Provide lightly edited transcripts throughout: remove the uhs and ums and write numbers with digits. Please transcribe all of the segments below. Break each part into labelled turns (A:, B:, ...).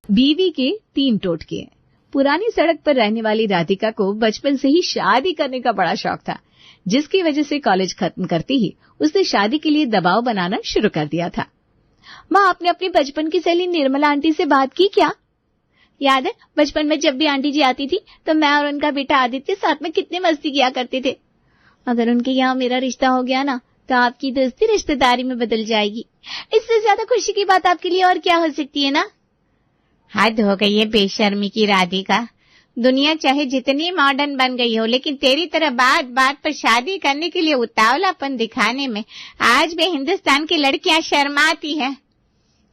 A: बीवी के 3 टोटके। पुरानी सड़क पर रहने वाली राधिका को बचपन से ही शादी करने का बड़ा शौक था, जिसकी वजह से कॉलेज खत्म करते ही उसने शादी के लिए दबाव बनाना शुरू कर दिया था। माँ, आपने अपनी बचपन की सहेली निर्मला आंटी से बात की क्या? याद है बचपन में जब भी आंटी जी आती थी तो मैं और उनका बेटा आदित्य साथ में कितनी मस्ती किया करते थे। अगर उनके यहाँ मेरा रिश्ता हो गया ना तो आपकी दोस्ती रिश्तेदारी में बदल जाएगी। इससे ज्यादा खुशी की बात आपके लिए और क्या हो सकती है ना? हद हो गई है बेशर्मी की राधिका। दुनिया चाहे जितनी मॉडर्न बन गई हो, लेकिन तेरी तरह बात बात पर शादी करने के लिए उतावलापन दिखाने में आज भी हिंदुस्तान की लड़कियां शर्माती हैं।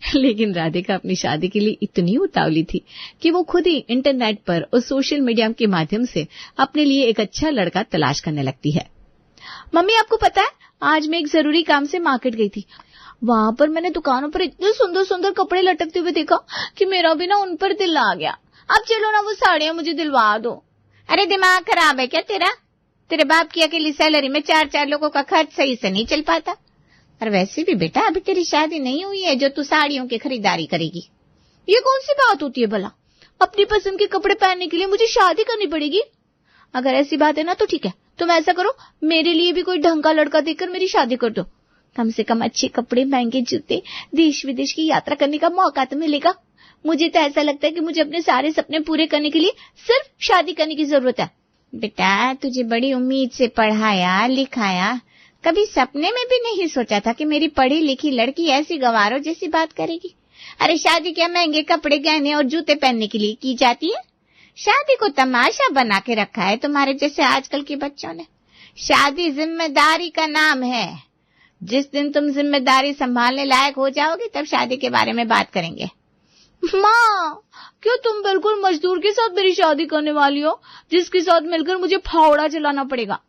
A: लेकिन राधिका अपनी शादी के लिए इतनी उतावली थी कि वो खुद ही इंटरनेट पर और सोशल मीडिया के माध्यम से अपने लिए एक अच्छा लड़का तलाश करने लगती है। मम्मी, आपको पता है आज मैं एक जरूरी काम से मार्केट गई थी। वहां पर मैंने दुकानों पर इतने सुंदर सुंदर कपड़े लटकते हुए देखा कि मेरा भी ना उन पर दिल आ गया। अब चलो ना वो साड़ियां मुझे दिलवा दो। अरे दिमाग खराब है क्या तेरा? तेरे बाप की अकेली सैलरी में 4-4 लोगों का खर्च सही से नहीं चल पाता। और वैसे भी बेटा अभी तेरी शादी नहीं हुई है जो तू साड़ियों की खरीदारी करेगी। ये कौन सी बात होती है भला? अपनी पसंद के कपड़े पहनने के लिए मुझे शादी करनी पड़ेगी? अगर ऐसी बात है ना तो ठीक है, तुम ऐसा करो, मेरे लिए भी कोई ढंग का लड़का देखकर मेरी शादी कर दो। कम से कम अच्छे कपड़े, महंगे जूते, देश विदेश की यात्रा करने का मौका तो मिलेगा। मुझे तो ऐसा लगता है कि मुझे अपने सारे सपने पूरे करने के लिए सिर्फ शादी करने की जरूरत है। बेटा तुझे बड़ी उम्मीद से पढ़ाया लिखाया, कभी सपने में भी नहीं सोचा था कि मेरी पढ़ी लिखी लड़की ऐसी गंवारों जैसी बात करेगी। अरे शादी क्या महंगे कपड़े, गहने और जूते पहनने के लिए की जाती है? शादी को तमाशा बना के रखा है तुम्हारे जैसे आजकल के बच्चों ने। शादी जिम्मेदारी का नाम है। जिस दिन तुम जिम्मेदारी संभालने लायक हो जाओगे तब शादी के बारे में बात करेंगे। माँ, क्यों तुम बिल्कुल मजदूर के साथ मेरी शादी करने वाली हो, जिसके साथ मिलकर मुझे फावड़ा चलाना पड़ेगा?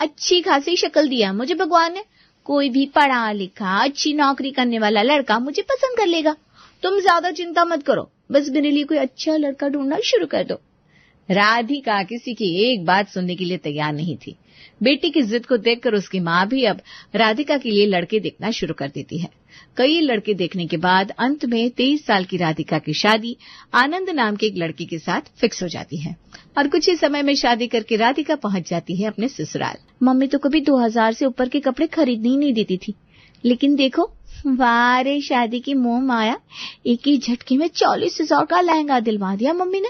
A: अच्छी खासी शक्ल दिया मुझे भगवान ने, कोई भी पढ़ा लिखा अच्छी नौकरी करने वाला लड़का मुझे पसंद कर लेगा। तुम ज्यादा चिंता मत करो, बस मेरे लिए कोई अच्छा लड़का ढूंढना शुरू कर दो। राधिका किसी की एक बात सुनने के लिए तैयार नहीं थी। बेटी की जिद को देखकर उसकी माँ भी अब राधिका के लिए लड़के देखना शुरू कर देती है। कई लड़के देखने के बाद अंत में 23 साल की राधिका की शादी आनंद नाम के एक लड़के के साथ फिक्स हो जाती है और कुछ ही समय में शादी करके राधिका पहुंच जाती है अपने ससुराल। मम्मी तो कभी 2000 से ऊपर के कपड़े खरीदने ही नहीं देती थी, लेकिन देखो वाह रे शादी की मोह माया, एक ही झटके में 40,000 का लहंगा दिलवा दिया मम्मी ने।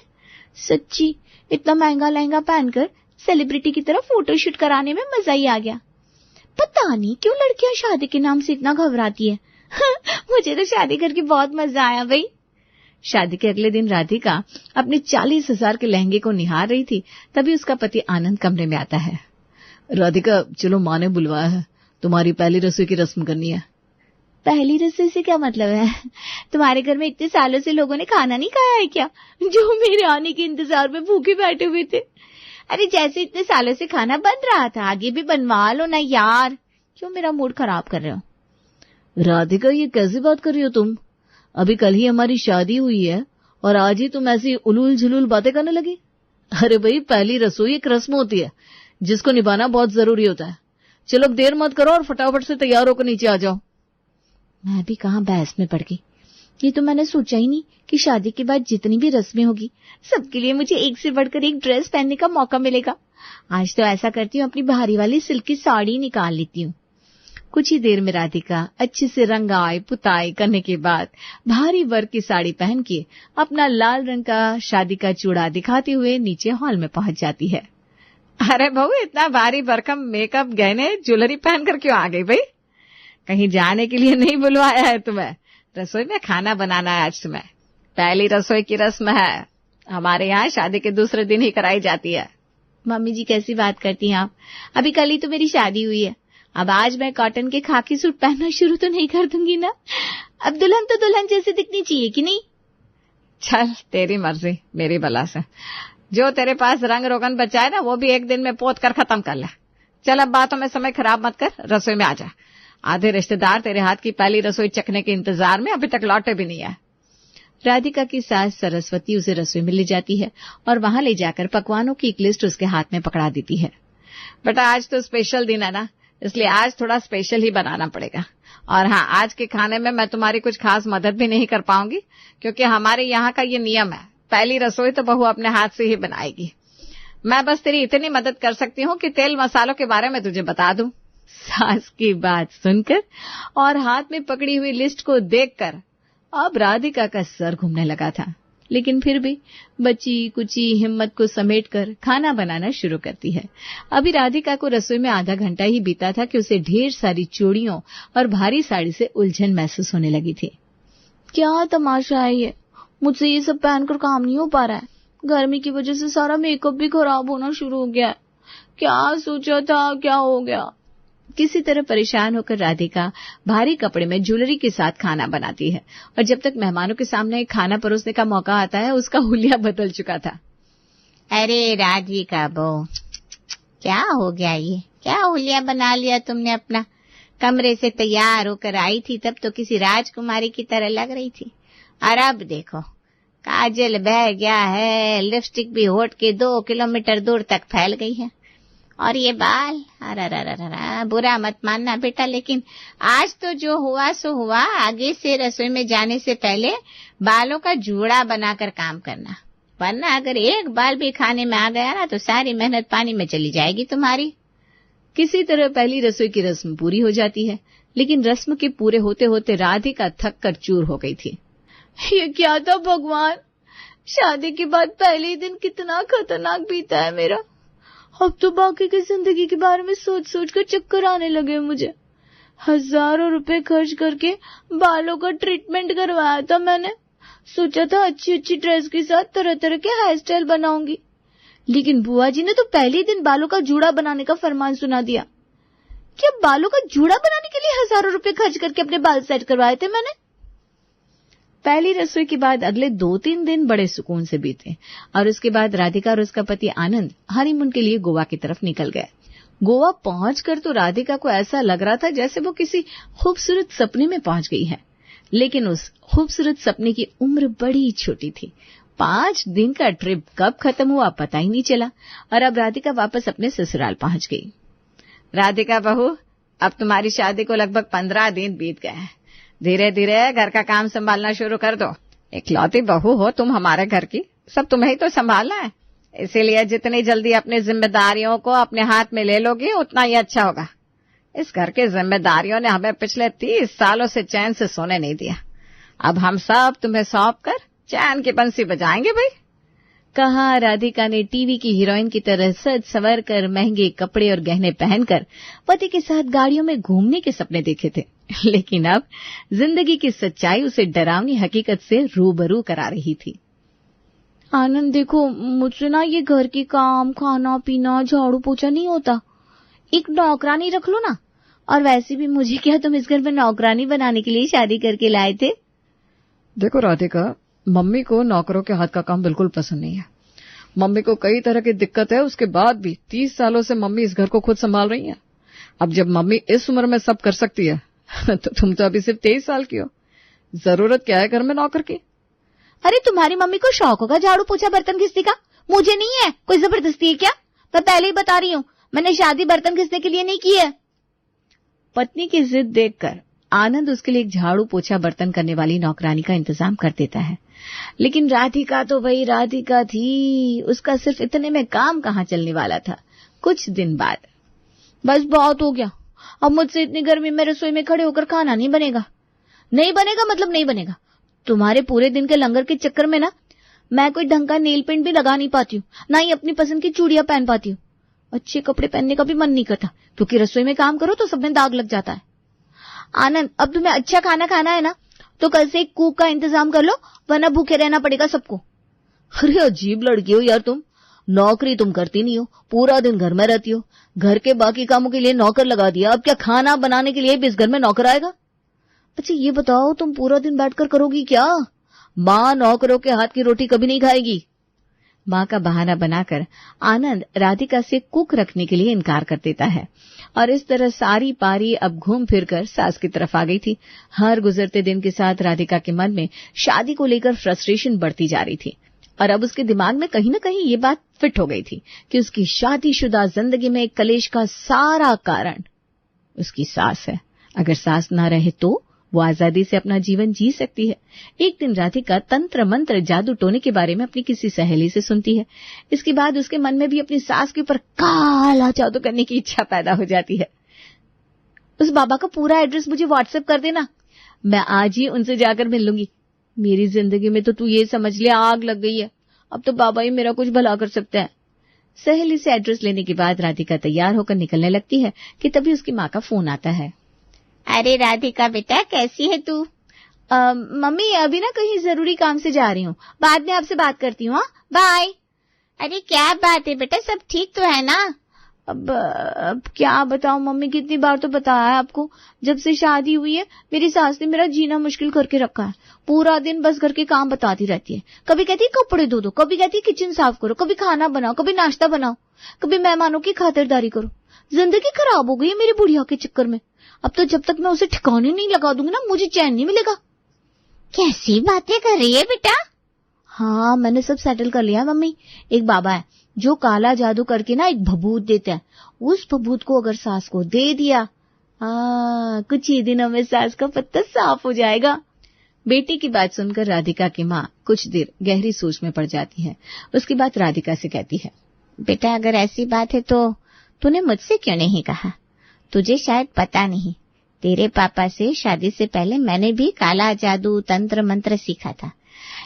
A: सच्ची इतना महंगा लहंगा पहनकर सेलिब्रिटी की तरह फोटोशूट कराने में मजा ही आ गया। पता नहीं क्यों लड़कियां शादी के नाम से इतना घबराती है। मुझे तो शादी करके बहुत मजा आया भाई। शादी के अगले दिन राधिका अपने 40,000 के लहंगे को निहार रही थी, तभी उसका पति आनंद कमरे में आता है। राधिका चलो, माँ ने बुलवाया है, तुम्हारी पहली रसोई की रस्म करनी है। पहली रसोई से क्या मतलब है? तुम्हारे घर में इतने सालों से लोगों ने खाना नहीं खाया है क्या, जो मेरे आने के इंतजार में भूखे बैठे हुए थे? अरे जैसे इतने सालों से खाना बन रहा था आगे भी बनवा लो ना यार, क्यों मेरा मूड खराब कर रहे हो? राधिका ये कैसी बात कर रही हो तुम? अभी कल ही हमारी शादी हुई है और आज ही तुम ऐसी उलूल झुलूल बातें करने लगी। अरे भाई पहली रसोई एक रस्म होती है जिसको निभाना बहुत जरूरी होता है। चलो देर मत करो और फटाफट से तैयार होकर नीचे आ जाओ। मैं भी कहाँ बहस में पड़ गई। ये तो मैंने सोचा ही नहीं कि शादी के बाद जितनी भी रस्में होगी सबके लिए मुझे एक से बढ़कर एक ड्रेस पहनने का मौका मिलेगा। आज तो ऐसा करती हूँ, अपनी भारी वाली सिल्क की साड़ी निकाल लेती हूँ। कुछ ही देर में राधिका अच्छे से रंगाई पुताई करने के बाद भारी वर्क की साड़ी पहन के अपना लाल रंग का शादी का चूड़ा दिखाते हुए नीचे हॉल में पहुंच जाती है। अरे बहू, इतना भारी भरकम मेकअप गहने ज्वेलरी पहन कर क्यों आ गई भाई? कहीं जाने के लिए नहीं बुलवाया है तुम्हें, रसोई में खाना बनाना है आज तुम्हें। पहली रसोई की रस्म है, हमारे यहाँ शादी के दूसरे दिन ही कराई जाती है। मम्मी जी कैसी बात करती हैं आप? अभी कल ही तो मेरी शादी हुई है। अब आज मैं कॉटन के खाकी सूट पहनना शुरू तो नहीं कर दूंगी ना। अब दुल्हन तो दुल्हन जैसे दिखनी चाहिए कि नहीं? चल तेरी मर्जी मेरी बला से। जो तेरे पास रंग रोगन बचा है ना वो भी एक दिन में पोत कर खत्म कर ले। चल अब बातों में समय खराब मत कर, रसोई में आ जा। आधे रिश्तेदार तेरे हाथ की पहली रसोई चखने के इंतजार में अभी तक लौटे भी नहीं है। राधिका की सास सरस्वती उसे रसोई में ले जाती है और वहां ले जाकर पकवानों की एक लिस्ट उसके हाथ में पकड़ा देती है। बेटा आज तो स्पेशल दिन है ना, इसलिए आज थोड़ा स्पेशल ही बनाना पड़ेगा। और हाँ, आज के खाने में मैं तुम्हारी कुछ खास मदद भी नहीं कर पाऊंगी, क्योंकि हमारे यहाँ का ये नियम है, पहली रसोई तो बहू अपने हाथ से ही बनाएगी। मैं बस तेरी इतनी मदद कर सकती हूँ कि तेल मसालों के बारे में तुझे बता दूं। सास की बात सुनकर और हाथ में पकड़ी हुई लिस्ट को देखकर अब राधिका का सर घूमने लगा था, लेकिन फिर भी बची कुची हिम्मत को समेटकर खाना बनाना शुरू करती है। अभी राधिका को रसोई में आधा घंटा ही बीता था कि उसे ढेर सारी चूड़ियों और भारी साड़ी से उलझन महसूस होने लगी थी। क्या तमाशा है ये, मुझसे ये सब पहनकर काम नहीं हो पा रहा है। गर्मी की वजह से सारा मेकअप भी खराब होना शुरू हो गया है। क्या सोचा था, क्या हो गया। किसी तरह परेशान होकर राधिका भारी कपड़े में ज्वेलरी के साथ खाना बनाती है, और जब तक मेहमानों के सामने खाना परोसने का मौका आता है उसका हुलिया बदल चुका था।
B: अरे राधिका बहू, क्या हो गया ये, क्या हुलिया बना लिया तुमने अपना। कमरे से तैयार होकर आई थी तब तो किसी राजकुमारी की तरह लग रही थी, और अब देखो काजल बह गया है, लिपस्टिक भी होठ के 2 किलोमीटर दूर तक फैल गई है, और ये बाल, अरे बुरा मत मानना बेटा, लेकिन आज तो जो हुआ सो हुआ। आगे से रसोई में जाने से पहले बालों का जूड़ा बनाकर काम करना, वरना अगर एक बाल भी खाने में आ गया ना तो सारी मेहनत पानी में चली जाएगी तुम्हारी।
A: किसी तरह पहली रसोई की रस्म पूरी हो जाती है, लेकिन रस्म के पूरे होते होते राधिका थक कर चूर हो गई थी। ये क्या था भगवान, शादी के बाद पहले दिन कितना खतरनाक बीता है मेरा। अब तो बाकी की जिंदगी के बारे में सोच सोच कर चक्कर आने लगे मुझे। हजारों रुपए खर्च करके बालों का ट्रीटमेंट करवाया था मैंने। सोचा था अच्छी अच्छी ड्रेस के साथ तरह तरह के हेयर स्टाइल बनाऊंगी, लेकिन बुआ जी ने तो पहले दिन बालों का जूड़ा बनाने का फरमान सुना दिया। क्या बालों का जूड़ा बनाने के लिए हजारों रुपए खर्च करके अपने बाल सेट करवाए थे मैंने। पहली रसोई के बाद अगले 2-3 दिन बड़े सुकून से बीते, और उसके बाद राधिका और उसका पति आनंद हनीमून के लिए गोवा की तरफ निकल गए। गोवा पहुंचकर तो राधिका को ऐसा लग रहा था जैसे वो किसी खूबसूरत सपने में पहुंच गई है, लेकिन उस खूबसूरत सपने की उम्र बड़ी छोटी थी। 5 दिन का ट्रिप कब खत्म हुआ पता ही नहीं चला, और अब राधिका वापस अपने ससुराल पहुंच गई। राधिका बहू, अब तुम्हारी शादी को लगभग 15 दिन बीत गए हैं। धीरे धीरे घर का काम संभालना शुरू कर दो। इकलौती बहू हो तुम हमारे घर की, सब तुम्हें ही तो संभालना है, इसीलिए जितनी जल्दी अपनी जिम्मेदारियों को अपने हाथ में ले लोगी उतना ही अच्छा होगा। इस घर की जिम्मेदारियों ने हमें पिछले 30 सालों से चैन से सोने नहीं दिया। अब हम सब तुम्हें सौंप कर चैन की बंसी बजाएंगे भाई। कहा राधिका ने टीवी की हीरोइन की तरह सज संवर कर महंगे कपड़े और गहने पहनकर पति के साथ गाड़ियों में घूमने के सपने देखे थे, लेकिन अब जिंदगी की सच्चाई उसे डरावनी हकीकत से रूबरू करा रही थी। आनंद देखो, मुझसे ना ये घर के काम, खाना पीना, झाड़ू पोछा नहीं होता। एक नौकरानी रख लो ना। और वैसे भी मुझे क्या तुम इस घर में नौकरानी बनाने के लिए शादी करके लाए थे।
C: देखो राधिका, मम्मी को नौकरों के हाथ का काम बिल्कुल पसंद नहीं है। मम्मी को कई तरह की दिक्कत है, उसके बाद भी 30 सालों से मम्मी इस घर को खुद संभाल रही हैं। अब जब मम्मी इस उम्र में सब कर सकती है तो तुम तो अभी सिर्फ 23 साल की हो, जरूरत क्या है घर में नौकर की।
A: अरे तुम्हारी मम्मी को शौक होगा झाड़ू पोछा बर्तन घिसने का, मुझे नहीं है। कोई जबरदस्ती है क्या? मैं पहले ही बता रही हूँ, मैंने शादी बर्तन घिसने के लिए नहीं की है। पत्नी की जिद देखकर आनंद उसके लिए एक झाड़ू पोछा बर्तन करने वाली नौकरानी का इंतजाम कर देता है, लेकिन राधिका तो वही राधिका थी, उसका सिर्फ इतने में काम कहाँ चलने वाला था। कुछ दिन बाद, बस बहुत हो गया, अब मुझसे इतनी गर्मी में रसोई में खड़े होकर खाना नहीं बनेगा। नहीं बनेगा मतलब नहीं बनेगा। तुम्हारे पूरे दिन के लंगर के चक्कर में ना मैं कोई ढंग का नेल पेंट भी लगा नहीं पाती हूँ, ना ही अपनी पसंद की चूड़ियां पहन पाती हूँ। अच्छे कपड़े पहनने का भी मन नहीं करता, क्योंकि रसोई में काम करो तो सब में दाग लग जाता है। आनंद, अब तुम्हें अच्छा खाना खाना है ना, तो कल से एक कुक का इंतजाम कर लो, वरना भूखे रहना पड़ेगा सबको। अरे अजीब लड़की हो यार तुम, नौकरी तुम करती नहीं हो, पूरा दिन घर में रहती हो, घर के बाकी कामों के लिए नौकर लगा दिया, अब क्या खाना बनाने के लिए भी इस घर में नौकर आएगा? अच्छा ये बताओ, तुम पूरा दिन बैठकर करोगी क्या? माँ नौकरों के हाथ की रोटी कभी नहीं खाएगी। माँ का बहाना बनाकर आनंद राधिका से कुक रखने के लिए इनकार कर देता है, और इस तरह सारी पारी अब घूम फिरकर सास की तरफ आ गई थी। हर गुजरते दिन के साथ राधिका के मन में शादी को लेकर फ्रस्ट्रेशन बढ़ती जा रही थी, और अब उसके दिमाग में कहीं न कहीं ये बात फिट हो गई थी कि उसकी शादीशुदा जिंदगी में कलेश का सारा कारण उसकी सास है। अगर सास ना रहे तो वो आजादी से अपना जीवन जी सकती है। एक दिन राधिका तंत्र मंत्र जादू टोने के बारे में अपनी किसी सहेली से सुनती है। इसके बाद उसके मन में भी अपनी सास के ऊपर काला जादू करने की इच्छा पैदा हो जाती है। उस बाबा का पूरा एड्रेस मुझे व्हाट्सएप कर देना, मैं आज ही उनसे जाकर मिल लूंगी। मेरी जिंदगी में तो तू ये समझ ले आग लग गई है, अब तो बाबा ही मेरा कुछ भला कर सकता है। सहेली से एड्रेस लेने के बाद राधिका तैयार होकर निकलने लगती है कि तभी उसकी माँ का फोन आता है।
B: अरे राधिका बेटा, कैसी है तू?
A: मम्मी अभी ना कहीं जरूरी काम से जा रही हूँ, बाद में आपसे बात करती हूँ। बाय।
B: अरे क्या बात है बेटा, सब ठीक तो है ना?
A: अब क्या बताऊं मम्मी, कितनी बार तो बताया है आपको, जब से शादी हुई है मेरी सास ने मेरा जीना मुश्किल करके रखा है। पूरा दिन बस घर के काम बताती रहती है। कभी कहती है कपड़े धो दो, कभी कहती है किचन साफ करो, कभी खाना बनाओ, कभी नाश्ता बनाओ, कभी मेहमानों की खातिरदारी करो। जिंदगी खराब हो गई है मेरी बुढ़िया के चक्कर में। अब तो जब तक मैं उसे ठिकाने नहीं लगा दूंगी ना, मुझे चैन नहीं मिलेगा।
B: कैसी बातें कर रही है बेटा?
A: हाँ, मैंने सब सेटल कर लिया मम्मी। एक बाबा है जो काला जादू करके ना एक भभूत देता है। उस भभूत को अगर सास को दे दिया, कुछ ही दिनों में सास का पत्ता साफ हो जाएगा। बेटी की बात सुनकर राधिका की माँ कुछ देर गहरी सोच में पड़ जाती है। उसके बाद राधिका से कहती है,
B: बेटा अगर ऐसी बात है तो तूने मुझसे क्यों नहीं कहा? तुझे शायद पता नहीं, तेरे पापा से शादी से पहले मैंने भी काला जादू तंत्र मंत्र सीखा था,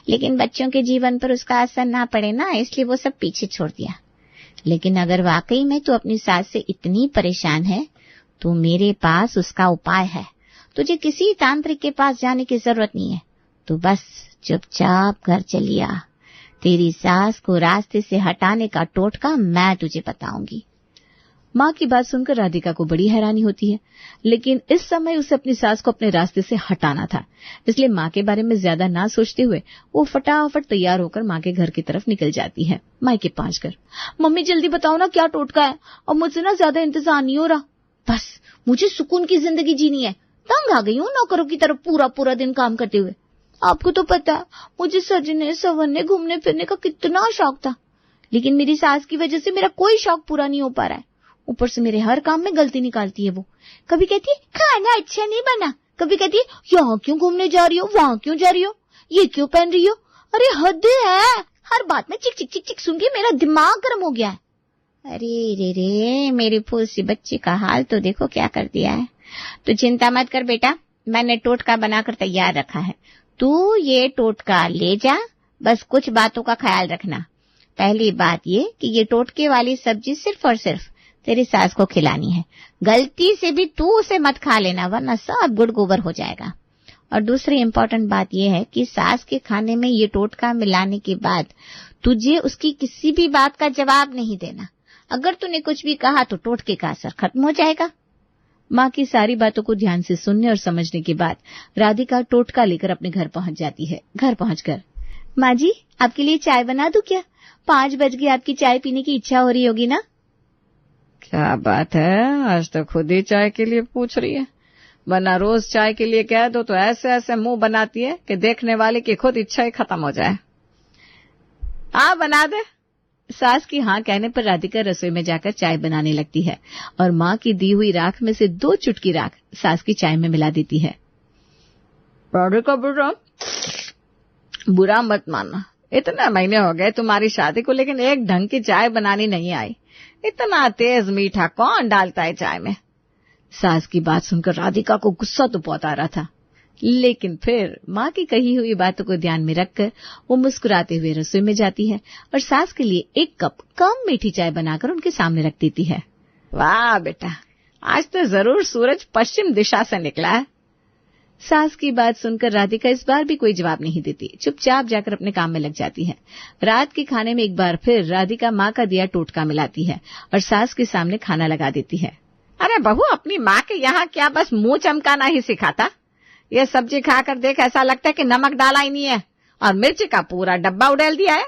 B: लेकिन बच्चों के जीवन पर उसका असर ना पड़े ना, इसलिए वो सब पीछे छोड़ दिया। लेकिन अगर वाकई में तू अपनी सास से इतनी परेशान है तो मेरे पास उसका उपाय है। तुझे किसी तांत्रिक के पास जाने की जरूरत नहीं है, तू बस चुपचाप घर चली आ। तेरी सास को रास्ते से हटाने का टोटका मैं तुझे बताऊंगी।
A: माँ की बात सुनकर राधिका को बड़ी हैरानी होती है, लेकिन इस समय उसे अपनी सास को अपने रास्ते से हटाना था, इसलिए माँ के बारे में ज्यादा ना सोचते हुए वो फटाफट तैयार होकर माँ के घर की तरफ निकल जाती है। मायके पहुंचकर, मम्मी जल्दी बताओ ना क्या टोटका है, और मुझसे ना ज्यादा इंतजार नहीं हो रहा। बस मुझे सुकून की जिंदगी जीनी है। तंग आ गई हूँ नौकरों की तरफ पूरा दिन काम करते हुए। आपको तो पता है मुझे सजने संवरने घूमने फिरने का कितना शौक था, लेकिन मेरी सास की वजह से मेरा कोई शौक पूरा नहीं हो पा रहा है। ऊपर से मेरे हर काम में गलती निकालती है वो। कभी कहती है खाना अच्छा नहीं बना, कभी कहती है यहाँ क्यों घूमने जा रही हो, वहां क्यों जा रही हो, ये क्यों पहन रही हो। अरे हद है, हर बात में चिक चिक चिक चिक सुन के मेरा दिमाग गर्म हो गया है।
B: अरे रे रे, मेरी फूल सी बच्ची का हाल तो देखो क्या कर दिया है। तो चिंता मत कर बेटा, मैंने टोटका बनाकर तैयार रखा है। तू ये टोटका ले जा, बस कुछ बातों का ख्याल रखना। पहली बात ये कि ये टोटके वाली सब्जी सिर्फ और सिर्फ तेरी सास को खिलानी है। गलती से भी तू उसे मत खा लेना, वरना सब गुड़ गोबर हो जाएगा। और दूसरी इम्पोर्टेंट बात यह है कि सास के खाने में ये टोटका मिलाने के बाद तुझे उसकी किसी भी बात का जवाब नहीं देना। अगर तूने कुछ भी कहा तो टोटके का असर खत्म हो जाएगा।
A: माँ की सारी बातों को ध्यान से सुनने और समझने के बाद राधिका टोटका लेकर अपने घर पहुंच जाती है। घर पहुंचकर, माँ जी आपके लिए चाय बना दूं क्या? 5 बज गए, आपकी चाय पीने की इच्छा हो रही होगी ना?
C: क्या बात है, आज तो खुद ही चाय के लिए पूछ रही है। वरना रोज चाय के लिए कह दो तो ऐसे ऐसे मुंह बनाती है कि देखने वाले की खुद इच्छा ही खत्म हो जाए।
A: हाँ बना दे। सास की हाँ कहने पर राधिका रसोई में जाकर चाय बनाने लगती है और माँ की दी हुई राख में से 2 चुटकी राख सास की चाय में मिला देती है।
C: राधिका बेटा,
A: बुरा मत मानना,
C: इतने महीने हो गए तुम्हारी शादी को, लेकिन एक ढंग की चाय बनानी नहीं आई। इतना तेज मीठा कौन डालता है चाय में?
A: सास की बात सुनकर राधिका को गुस्सा तो बहुत आ रहा था, लेकिन फिर माँ की कही हुई बातों को ध्यान में रखकर वो मुस्कुराते हुए रसोई में जाती है और सास के लिए 1 कप कम मीठी चाय बनाकर उनके सामने रख देती है।
C: वाह बेटा, आज तो जरूर सूरज पश्चिम दिशा से निकला है।
A: सास की बात सुनकर राधिका इस बार भी कोई जवाब नहीं देती, चुपचाप जाकर अपने काम में लग जाती है। रात के खाने में एक बार फिर राधिका माँ का दिया टोटका मिलाती है और सास के सामने खाना लगा देती है।
C: अरे बहू, अपनी माँ के यहाँ क्या बस मुंह चमकाना ही सिखाता? ये सब्जी खाकर देख, ऐसा लगता है कि नमक डाला ही नहीं है और मिर्च का पूरा डब्बा उड़ेल दिया है।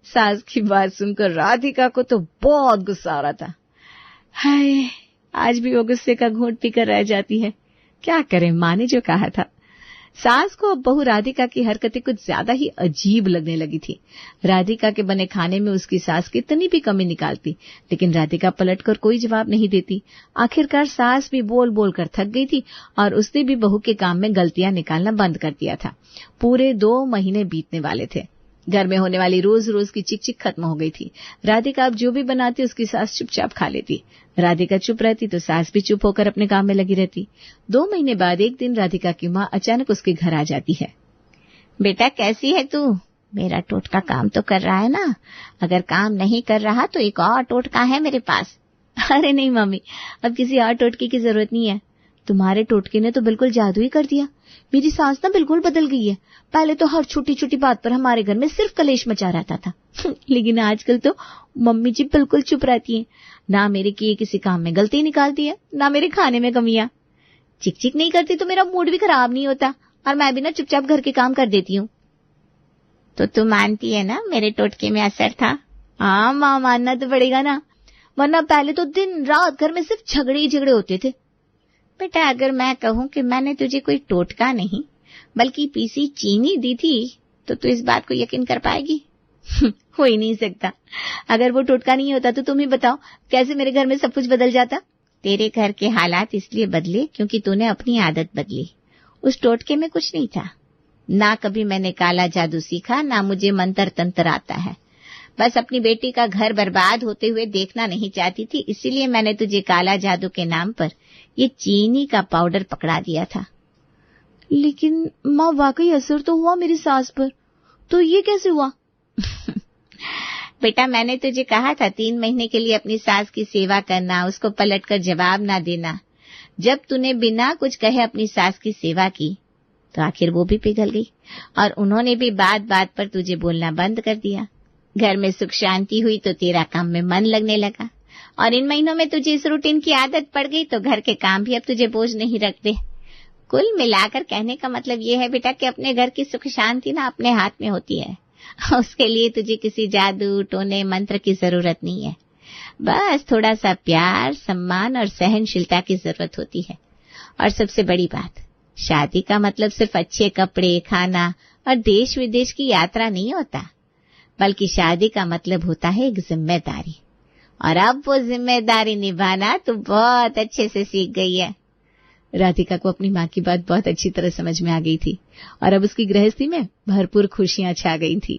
A: सास की बात सुनकर राधिका को तो बहुत गुस्सा आ रहा था। हाय, आज भी वो गुस्से का घूंट पीकर रह जाती है। क्या करें, माँ ने जो कहा था। सास को अब बहू राधिका की हरकतें कुछ ज्यादा ही अजीब लगने लगी थी। राधिका के बने खाने में उसकी सास कितनी भी कमी निकालती, लेकिन राधिका पलटकर कोई जवाब नहीं देती। आखिरकार सास भी बोल बोल कर थक गई थी और उसने भी बहू के काम में गलतियां निकालना बंद कर दिया था। पूरे 2 महीने बीतने वाले थे। घर में होने वाली रोज रोज की चिकचिक खत्म हो गई थी। राधिका अब जो भी बनाती उसकी सास चुपचाप खा लेती। राधिका चुप रहती तो सास भी चुप होकर अपने काम में लगी रहती। 2 महीने बाद एक दिन राधिका की माँ अचानक उसके घर आ जाती है।
B: बेटा कैसी है तू? मेरा टोटका काम तो कर रहा है ना? अगर काम नहीं कर रहा तो एक और टोटका है मेरे पास।
A: अरे नहीं मम्मी, अब किसी और टोटके की जरूरत नहीं है। तुम्हारे टोटके ने तो बिल्कुल जादू ही कर दिया। मेरी सास ना बिल्कुल बदल गई है। पहले तो हर छोटी छोटी बात पर हमारे घर में सिर्फ कलेश मचा रहता था लेकिन आजकल तो मम्मी जी बिल्कुल चुप रहती हैं। ना मेरे किए किसी काम में गलती निकालती है, ना मेरे खाने में कमियां। चिक नहीं करती तो मेरा मूड भी खराब नहीं होता और मैं भी ना चुपचाप घर के काम कर देती हूँ।
B: तो तू मानती है ना मेरे टोटके में असर था?
A: हाँ माँ, मानना तो पड़ेगा ना, वरना पहले तो दिन रात घर में सिर्फ झगड़े ही झगड़े होते थे।
B: बेटा अगर मैं कहूँ कि मैंने तुझे कोई टोटका नहीं बल्कि पीसी चीनी दी थी तो तू इस बात को यकीन कर पाएगी?
A: हो ही नहीं सकता। अगर वो टोटका नहीं होता तो तुम ही बताओ कैसे मेरे घर में सब कुछ बदल जाता।
B: तेरे घर के हालात इसलिए बदले क्योंकि तूने अपनी आदत बदली। उस टोटके में कुछ नहीं था। ना कभी मैंने काला जादू सीखा, ना मुझे मंत्र तंत्र आता है। बस अपनी बेटी का घर बर्बाद होते हुए देखना नहीं चाहती थी, इसीलिए मैंने तुझे काला जादू के नाम पर ये चीनी का पाउडर पकड़ा दिया था।
A: लेकिन माँ वाकई असर तो हुआ मेरी सास पर, तो ये कैसे हुआ?
B: बेटा मैंने तुझे कहा था 3 महीने के लिए अपनी सास की सेवा करना, उसको पलटकर जवाब ना देना। जब तूने बिना कुछ कहे अपनी सास की सेवा की तो आखिर वो भी पिघल गई और उन्होंने भी बात बात पर तुझे बोलना बंद कर दिया। घर में सुख शांति हुई तो तेरा काम में मन लगने लगा और इन महीनों में तुझे इस रूटीन की आदत पड़ गई तो घर के काम भी अब तुझे बोझ नहीं रखते। कुल मिलाकर कहने का मतलब ये है बेटा कि अपने घर की सुख शांति ना अपने हाथ में होती है। उसके लिए तुझे किसी जादू टोने मंत्र की जरूरत नहीं है। बस थोड़ा सा प्यार, सम्मान और सहनशीलता की जरूरत होती है। और सबसे बड़ी बात, शादी का मतलब सिर्फ अच्छे कपड़े, खाना और देश विदेश की यात्रा नहीं होता, बल्कि शादी का मतलब होता है एक जिम्मेदारी। और अब वो जिम्मेदारी निभाना तो बहुत अच्छे से सीख गई है।
A: राधिका को अपनी माँ की बात बहुत अच्छी तरह समझ में आ गई थी और अब उसकी गृहस्थी में भरपूर खुशियां छा गई थी।